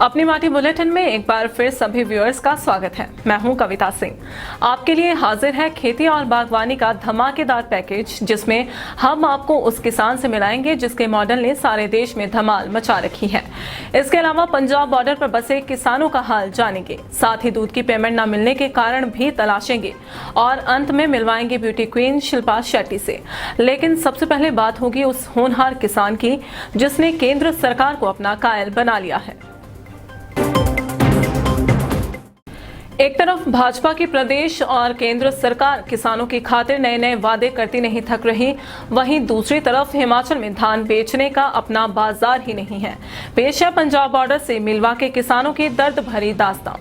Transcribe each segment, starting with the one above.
अपनी माटी बुलेटिन में एक बार फिर सभी व्यूअर्स का स्वागत है। मैं हूं कविता सिंह। आपके लिए हाजिर है खेती और बागवानी का धमाकेदार पैकेज, जिसमें हम आपको उस किसान से मिलाएंगे जिसके मॉडल ने सारे देश में धमाल मचा रखी है। इसके अलावा पंजाब बॉर्डर पर बसे किसानों का हाल जानेंगे, साथ ही दूध की पेमेंट न मिलने के कारण भी तलाशेंगे और अंत में मिलवाएंगे ब्यूटी क्वीन शिल्पा शेट्टी से। लेकिन सबसे पहले बात होगी उस होनहार किसान की जिसने केंद्र सरकार को अपना कायल बना लिया है। एक तरफ भाजपा की प्रदेश और केंद्र सरकार किसानों की खातिर नए नए वादे करती नहीं थक रही, वहीं दूसरी तरफ हिमाचल में धान बेचने का अपना बाजार ही नहीं है। पेश है पंजाब बॉर्डर से मिलवा के किसानों की दर्द भरी दास्तां।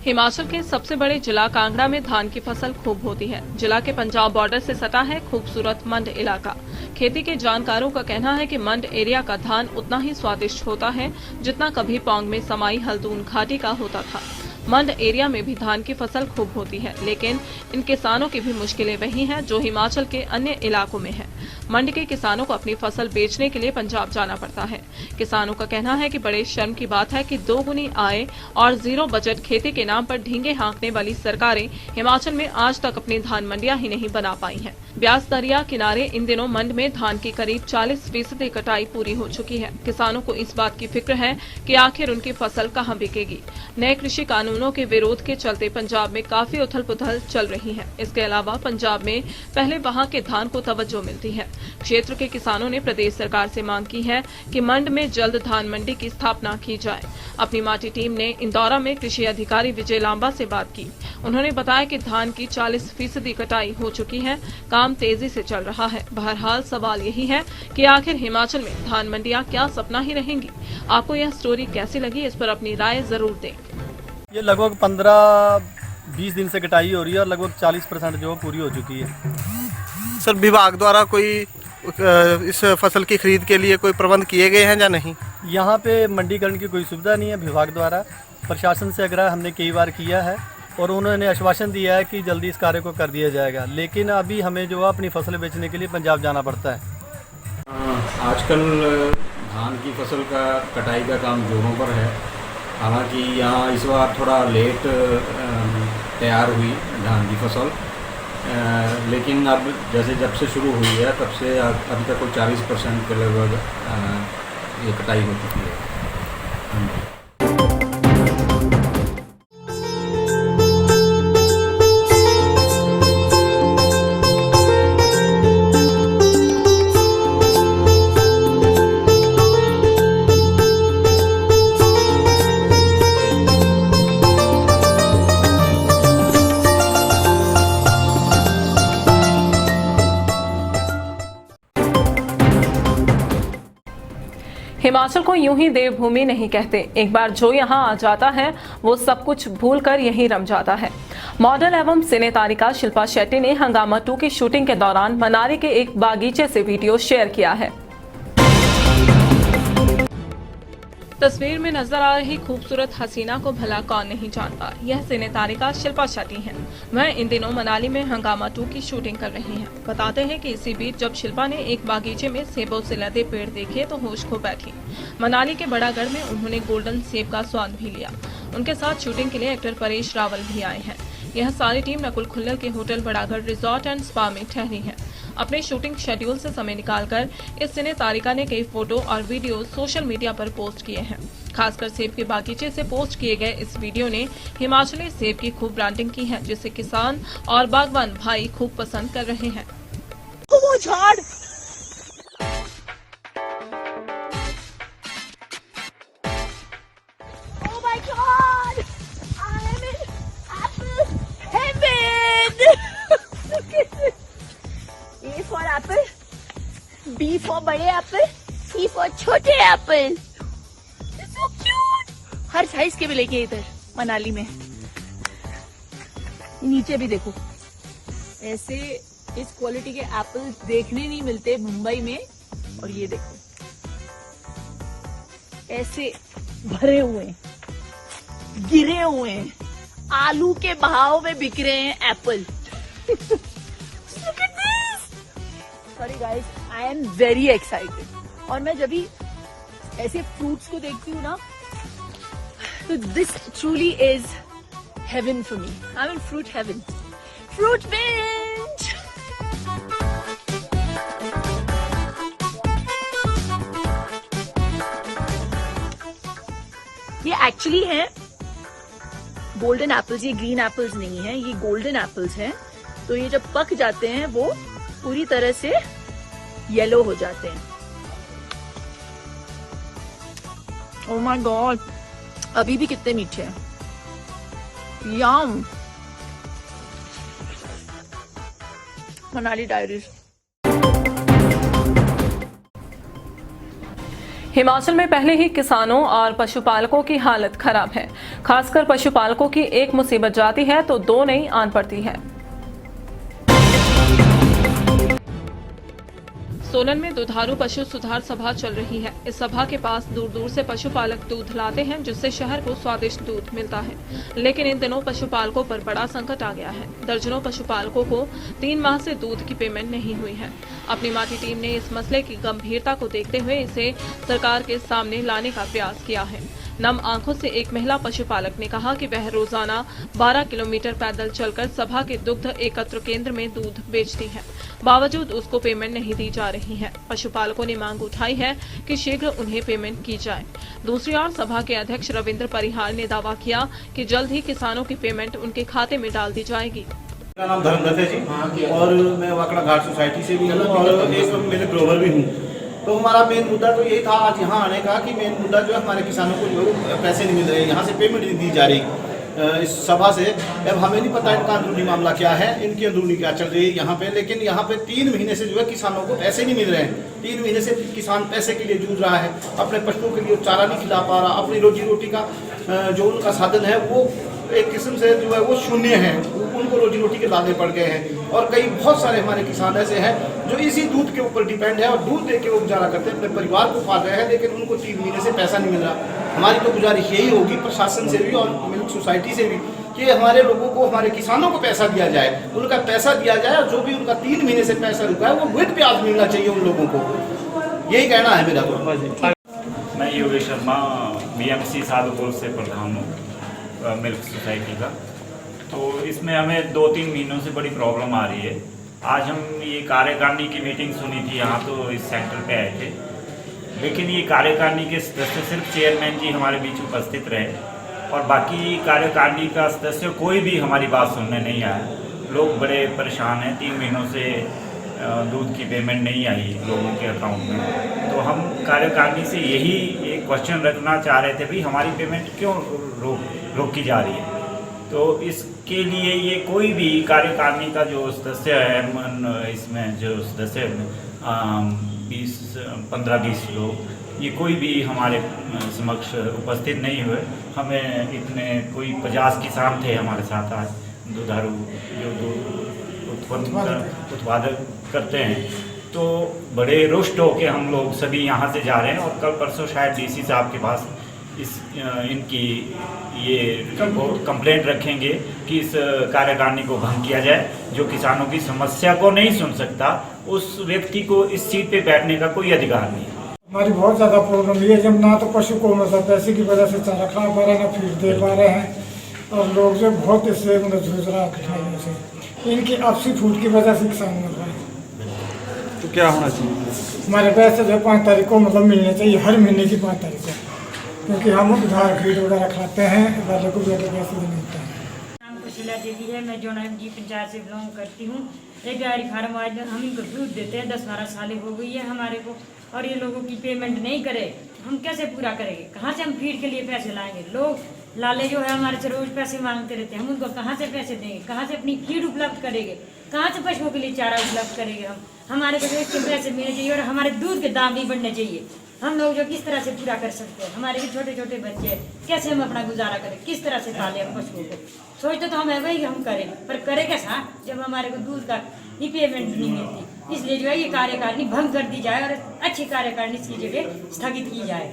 हिमाचल के सबसे बड़े जिला कांगड़ा में धान की फसल खूब होती है। जिला के पंजाब बॉर्डर से सटा है खूबसूरत मंड इलाका। खेती के जानकारों का कहना है कि मंड एरिया का धान उतना ही स्वादिष्ट होता है जितना कभी पौंग में समाई हल्दून घाटी का होता था। मंड एरिया में भी धान की फसल खूब होती है, लेकिन इन किसानों की भी मुश्किलें वही हैं जो हिमाचल के अन्य इलाकों में है। मंड के किसानों को अपनी फसल बेचने के लिए पंजाब जाना पड़ता है। किसानों का कहना है कि बड़े शर्म की बात है कि दोगुनी आय और जीरो बजट खेती के नाम पर ढींगे हाँकने वाली सरकारें हिमाचल में आज तक अपनी धान मंडियां ही नहीं बना पाई हैं। ब्यास दरिया किनारे इन दिनों मंड में धान की करीब 40% कटाई पूरी हो चुकी है। किसानों को इस बात की फिक्र है कि आखिर उनकी फसल कहां बिकेगी। नए कृषि कानूनों के विरोध के चलते पंजाब में काफी उथल पुथल चल रही है। इसके अलावा पंजाब में पहले वहां के धान को तवज्जो मिलती है। क्षेत्र के किसानों ने प्रदेश सरकार से मांग की है कि मंड में जल्द धान मंडी की स्थापना की जाए। अपनी माटी टीम ने इंदौरा में कृषि अधिकारी विजय लांबा से बात की। उन्होंने बताया कि धान की 40% कटाई हो चुकी है, काम तेजी से चल रहा है। बहरहाल सवाल यही है कि आखिर हिमाचल में धान मंडियां क्या सपना ही रहेंगी। आपको यह स्टोरी कैसी लगी, इस पर अपनी राय जरूर दें। ये लगभग 15-20 दिन से कटाई हो रही है और लगभग 40% जो पूरी हो चुकी है। सर, विभाग द्वारा कोई इस फसल की खरीद के लिए कोई प्रबंध किए गए हैं या नहीं? यहाँ पे मंडीकरण की कोई सुविधा नहीं है विभाग द्वारा। प्रशासन से आग्रह हमने कई बार किया है और उन्होंने आश्वासन दिया है कि जल्दी इस कार्य को कर दिया जाएगा, लेकिन अभी हमें जो है अपनी फसल बेचने के लिए पंजाब जाना पड़ता है। आजकल धान की फसल का कटाई का काम जोरों पर है। हालांकि यहाँ इस बार थोड़ा लेट तैयार हुई धान की फसल, लेकिन अब जैसे जब से शुरू हुई है तब से अभी तक कोई 40% के लगभग ये कटाई हो चुकी है। हिमाचल को यूं ही देवभूमि नहीं कहते। एक बार जो यहां आ जाता है वो सब कुछ भूलकर यहीं रम जाता है। मॉडल एवं सिने तारिका शिल्पा शेट्टी ने हंगामा 2 की शूटिंग के दौरान मनाली के एक बागीचे से वीडियो शेयर किया है। तस्वीर में नजर आ रही खूबसूरत हसीना को भला कौन नहीं जानता। यह सिने तारिका शिल्पा शेट्टी हैं। वह इन दिनों मनाली में हंगामा 2 की शूटिंग कर रही हैं। बताते हैं कि इसी बीच जब शिल्पा ने एक बागीचे में सेबों से लदे पेड़ देखे तो होश खो बैठी। मनाली के बड़ागढ़ में उन्होंने गोल्डन सेब का स्वाद भी लिया। उनके साथ शूटिंग के लिए एक्टर परेश रावल भी आए हैं। यह सारी टीम नकुल खुल्लर के होटल बड़ागढ़ रिजॉर्ट एंड स्पा में ठहरी है। अपने शूटिंग शेड्यूल से समय निकालकर इस सिने तारिका ने कई फोटो और वीडियो सोशल मीडिया पर पोस्ट किए हैं। खासकर सेब के बागीचे से पोस्ट किए गए इस वीडियो ने हिमाचली सेब की खूब ब्रांडिंग की है, जिसे किसान और बागवान भाई खूब पसंद कर रहे हैं। वो झाड़ Oh my God! I'm in apple heaven! Look at this. A for apple, B for बड़े एप्पल, C for छोटे एप्पल। So cute! हर साइज के मिलेंगे इधर मनाली में। नीचे भी देखो, ऐसे इस क्वालिटी के एप्पल देखने नहीं मिलते मुंबई में। और ये देखो, ऐसे भरे हुए हैं, गिरे हुए हैं, आलू के भाव में बिक रहे हैं Apple. Look at this! Sorry guys, I am very excited। और मैं जब भी ऐसे फ्रूट्स को देखती हूँ ना, तो this truly is heaven for me. I mean fruit heaven. Fruit bench. ये एक्चुअली है गोल्डन एप्पल्स. ये ग्रीन एप्पल्स नहीं है, ये गोल्डन एप्पल्स हैं. तो ये जब पक जाते हैं वो पूरी तरह से येलो हो जाते हैं. ओह माय गॉड, अभी भी कितने मीठे हैं. यम. मनाली डायरीज. हिमाचल में पहले ही किसानों और पशुपालकों की हालत खराब है. खासकर पशुपालकों की एक मुसीबत जाती है तो दो नई आन पड़ती है. सोलन में दुधारू पशु सुधार सभा चल रही है. इस सभा के पास दूर दूर से पशुपालक दूध लाते हैं, जिससे शहर को स्वादिष्ट दूध मिलता है. लेकिन इन दिनों पशुपालकों पर बड़ा संकट आ गया है. दर्जनों पशुपालकों को 3 माह से दूध की पेमेंट नहीं हुई है. अपनी माटी टीम ने इस मसले की गंभीरता को देखते हुए इसे सरकार के सामने लाने का प्रयास किया है. नम आंखों से एक महिला पशुपालक ने कहा कि वह रोजाना 12 किलोमीटर पैदल चलकर सभा के दुग्ध एकत्र केंद्र में दूध बेचती है. बावजूद उसको पेमेंट नहीं दी जा रही है. पशुपालकों ने मांग उठाई है कि शीघ्र उन्हें पेमेंट की जाए. दूसरी ओर सभा के अध्यक्ष रविंद्र परिहार ने दावा किया कि जल्द ही किसानों की पेमेंट उनके खाते में डाल दी जाएगी. मेरा नाम धर्मदत्त है जी, और मैं वाकड़ा घाट सोसाइटी से भी हूँ और एक मेरे ग्रोवर भी हूँ. तो हमारा मेन मुद्दा तो यही था आज यहाँ आने का कि मेन मुद्दा जो है हमारे किसानों को जो पैसे नहीं मिल रहे, यहाँ से पेमेंट नहीं दी जा रही इस सभा से. अब हमें नहीं पता इनका अंदरूनी मामला क्या है, इनकी अंदरूनी क्या चल रही है यहाँ पे. लेकिन यहाँ पे 3 महीने से जो है किसानों को पैसे नहीं मिल रहे हैं. 3 महीने से किसान पैसे के लिए जूझ रहा है, अपने पशुओं के लिए चारा नहीं खिला पा रहा. अपनी रोजी रोटी का जो उनका साधन है वो एक किस्म से जो है वो शून्य है. उनको रोजी रोटी के लाने पड़ गए हैं. और कई बहुत सारे हमारे किसान ऐसे हैं जो इसी दूध के ऊपर डिपेंड है और दूध दे के वो गुजारा करते हैं, अपने परिवार को पाल रहे हैं. लेकिन उनको 3 महीने से पैसा नहीं मिल रहा. हमारी तो गुजारिश यही होगी प्रशासन से भी और मिल्क सोसाइटी से भी कि हमारे लोगों को, हमारे किसानों को पैसा दिया जाए, उनका पैसा दिया जाए. और जो भी उनका 3 महीने से पैसा रुका है वो विद ब्याज मिलना चाहिए उन लोगों को. यही कहना है मेरा. तो मैं योगेश शर्मा BMC साधुपुर से प्रधान हूँ मिल्क सोसाइटी का. तो इसमें हमें 2-3 महीनों से बड़ी प्रॉब्लम आ रही है. आज हम ये कार्यकारिणी की मीटिंग सुनी थी यहाँ, तो इस सेंटर पे आए थे. लेकिन ये कार्यकारिणी के सदस्य सिर्फ चेयरमैन जी हमारे बीच उपस्थित रहे और बाकी कार्यकारिणी का सदस्य कोई भी हमारी बात सुनने नहीं आया. लोग बड़े परेशान हैं. 3 महीनों से दूध की पेमेंट नहीं आई लोगों के अकाउंट में. तो हम कार्यकारिणी से यही एक क्वेश्चन रखना चाह रहे थे, भाई हमारी पेमेंट क्यों रोकी जा रही है. तो इसके लिए ये कोई भी कार्यकारिणी का जो सदस्य है, इसमें जो सदस्य 15-20 लोग, ये कोई भी हमारे समक्ष उपस्थित नहीं हुए. हमें इतने कोई 50 किसान थे हमारे साथ आज, दुधारू जो दूध उत्पादक करते हैं. तो बड़े रुष्ट होके हम लोग सभी यहाँ से जा रहे हैं और कल परसों शायद DC साहब के पास इनकी ये कंप्लेंट रखेंगे कि इस कार्यकारिणी को भंग किया जाए. जो किसानों की समस्या को नहीं सुन सकता उस व्यक्ति को इस सीट पे बैठने का कोई अधिकार नहीं है. हमारी बहुत ज़्यादा प्रॉब्लम ये, जब ना तो पशु को मतलब पैसे की वजह से चारा खा पा रहे हैं, ना फीड दे पा रहे हैं. और लोग जो बहुत इससे मतलब जूझ रहा है कठिनाइयों से. इनकी आपसी फूट की वजह से किसान मर रहा है. तो क्या होना चाहिए? हमारे पैसे जो 5 तारीख को मतलब मिलने चाहिए, हर महीने की 5 तारीख को, क्योंकि हम उधार फीड वगैरह खाते हैं, वाले को ज़्यादा पैसे नहीं मिलते हैं. नाम कुशला देवी है. मैं जोना MG पंचायत से बिलोंग करती हूँ. एक डेयरी फार्म आज हम इनको दूध देते हैं, 10-12 साल हो गई है हमारे को, और ये लोगों की पेमेंट नहीं करे. हम कैसे पूरा करेंगे? कहाँ से हम फीड के लिए पैसे लाएंगे? लोग लाले जो है हमारे से रोज पैसे मांगते रहते हैं. हम उनको कहाँ से पैसे देंगे? कहाँ से अपनी फीड उपलब्ध करेंगे? कहाँ से पशुओं के लिए चारा उपलब्ध करेंगे? हमारे को इसके पैसे मिलने चाहिए और हमारे दूध के दाम भी बढ़ने चाहिए. हम लोग जो किस तरह से पूरा कर सकते हैं? हमारे भी छोटे छोटे बच्चे हैं, कैसे हम अपना गुजारा करें? किस तरह से पालें हम पशुओं को? सोचते तो हम है वही हम करें, पर करें कैसा जब हमारे को दूध का ही पेमेंट नहीं मिलती. इसलिए जो है ये कार्यकारिणी भंग कर दी जाए और अच्छी कार्यकारिणी की जगह स्थगित की जाए.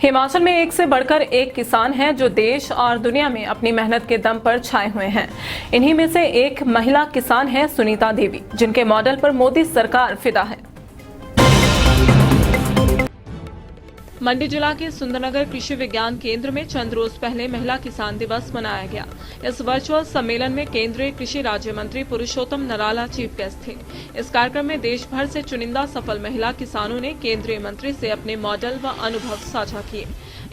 हिमाचल में एक से बढ़कर एक किसान हैं जो देश और दुनिया में अपनी मेहनत के दम पर छाए हुए हैं। इन्हीं में से एक महिला किसान है सुनीता देवी, जिनके मॉडल पर मोदी सरकार फिदा है। मंडी जिला के सुंदरनगर कृषि विज्ञान केंद्र में चंद रोज पहले महिला किसान दिवस मनाया गया। इस वर्चुअल सम्मेलन में केंद्रीय कृषि राज्य मंत्री पुरुषोत्तम नराला चीफ गेस्ट थे। इस कार्यक्रम में देश भर से चुनिंदा सफल महिला किसानों ने केंद्रीय मंत्री से अपने मॉडल व अनुभव साझा किए।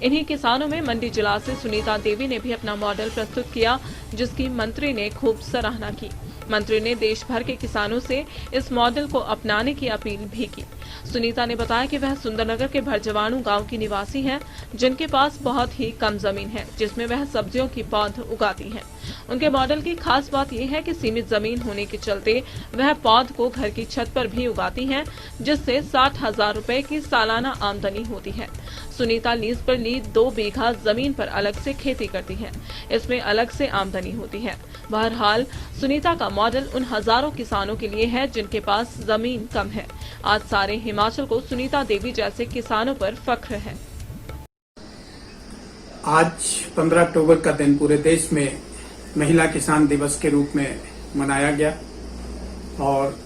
इन्हीं किसानों में मंडी जिला से सुनीता देवी ने भी अपना मॉडल प्रस्तुत किया, जिसकी मंत्री ने खूब सराहना की। मंत्री ने देश भर के किसानों से इस मॉडल को अपनाने की अपील भी की। सुनीता ने बताया कि वह सुंदरनगर के भरजवाणु गांव की निवासी हैं, जिनके पास बहुत ही कम जमीन है, जिसमें वह सब्जियों की पौध उगाती हैं। उनके मॉडल की खास बात यह है कि सीमित जमीन होने के चलते वह पौध को घर की छत पर भी उगाती हैं, जिससे 60,000 रुपए की सालाना आमदनी होती है। सुनीता लीज पर ली 2 बीघा जमीन पर अलग से खेती करती है, इसमें अलग से आमदनी होती है। बहरहाल सुनीता का मॉडल उन हजारों किसानों के लिए है जिनके पास जमीन कम है। आज सारे हिमाचल को सुनीता देवी जैसे किसानों पर फख्र है। आज 15 अक्टूबर का दिन पूरे देश में महिला किसान दिवस के रूप में मनाया गया और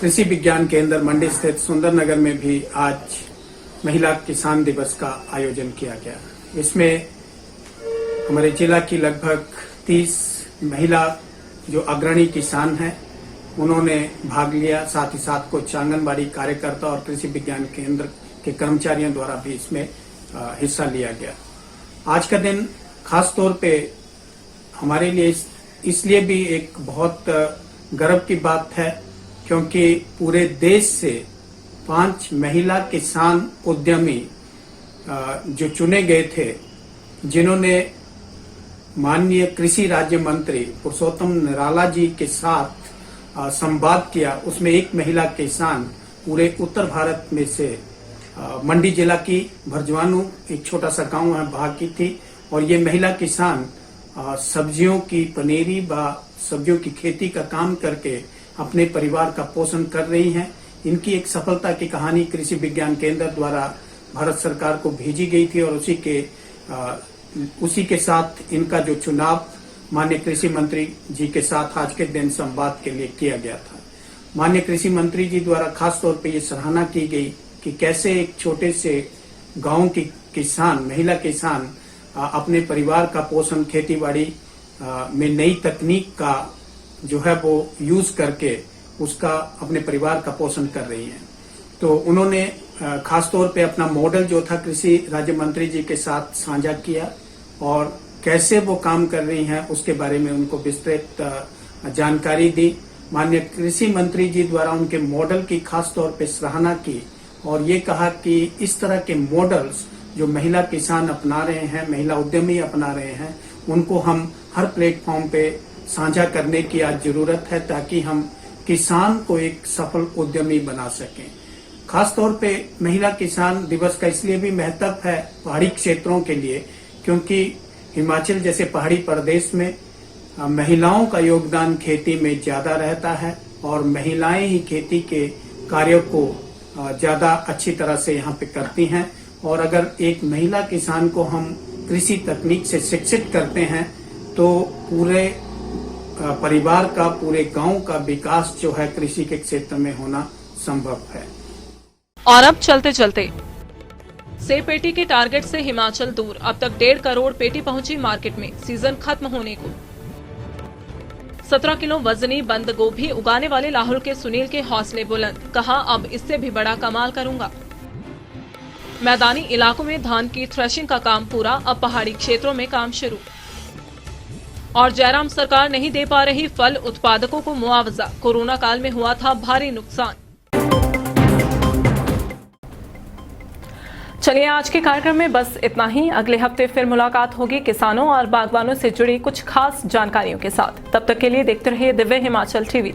कृषि विज्ञान केंद्र मंडी स्थित सुंदरनगर में भी आज महिला किसान दिवस का आयोजन किया गया। इसमें हमारे जिला की लगभग 30 महिला जो अग्रणी किसान हैं उन्होंने भाग लिया। साथ ही साथ कुछ आंगनबाड़ी कार्यकर्ता और कृषि विज्ञान केंद्र के कर्मचारियों द्वारा भी इसमें हिस्सा लिया गया। आज का दिन खास तौर पे हमारे लिए इसलिए भी एक बहुत गर्व की बात है क्योंकि पूरे देश से 5 महिला किसान उद्यमी जो चुने गए थे, जिन्होंने माननीय कृषि राज्य मंत्री पुरुषोत्तम निराला जी के साथ संवाद किया। उसमें एक महिला किसान पूरे उत्तर भारत में से मंडी जिला की भरजवाणु एक छोटा सा गांव है वहां की थी और ये महिला किसान सब्जियों की पनीरी व सब्जियों की खेती का काम करके अपने परिवार का पोषण कर रही हैं। इनकी एक सफलता की कहानी कृषि विज्ञान केंद्र द्वारा भारत सरकार को भेजी गई थी और उसी के साथ इनका जो चुनाव माननीय कृषि मंत्री जी के साथ आज के दिन संवाद के लिए किया गया था। माननीय कृषि मंत्री जी द्वारा खास तौर पे ये सराहना की गई कि कैसे एक छोटे से गांव की किसान महिला किसान अपने परिवार का पोषण खेतीबाड़ी में नई तकनीक का जो है वो यूज करके उसका अपने परिवार का पोषण कर रही हैं। तो उन्होंने खास तौर पे अपना मॉडल जो था कृषि राज्य मंत्री जी के साथ साझा किया और कैसे वो काम कर रही हैं उसके बारे में उनको विस्तृत जानकारी दी। माननीय कृषि मंत्री जी द्वारा उनके मॉडल की खास तौर पे सराहना की और ये कहा कि इस तरह के मॉडल्स जो महिला किसान अपना रहे हैं, महिला उद्यमी अपना रहे हैं, उनको हम हर प्लेटफॉर्म पे साझा करने की आज जरूरत है ताकि हम किसान को एक सफल उद्यमी बना सकें। खास तौर पे महिला किसान दिवस का इसलिए भी महत्व है पहाड़ी क्षेत्रों के लिए क्योंकि हिमाचल जैसे पहाड़ी प्रदेश में महिलाओं का योगदान खेती में ज्यादा रहता है और महिलाएं ही खेती के कार्यों को ज्यादा अच्छी तरह से यहाँ पे करती हैं और अगर एक महिला किसान को हम कृषि तकनीक से शिक्षित करते हैं तो पूरे परिवार का, पूरे गांव का विकास जो है कृषि के क्षेत्र में होना संभव है। और अब चलते चलते सेब पेटी के टारगेट से हिमाचल दूर। अब तक 1.5 करोड़ पेटी पहुंची मार्केट में। सीजन खत्म होने को 17 किलो वजनी बंद गोभी उगाने वाले लाहौल के सुनील के हौसले बुलंद। कहा अब इससे भी बड़ा कमाल करूंगा। मैदानी इलाकों में धान की थ्रेशिंग का काम पूरा, अब पहाड़ी क्षेत्रों में काम शुरू। और जयराम सरकार नहीं दे पा रही फल उत्पादकों को मुआवजा। कोरोना काल में हुआ था भारी नुकसान। चलिए आज के कार्यक्रम में बस इतना ही। अगले हफ्ते फिर मुलाकात होगी किसानों और बागवानों से जुड़ी कुछ खास जानकारियों के साथ। तब तक के लिए देखते रहिए दिव्य हिमाचल टीवी।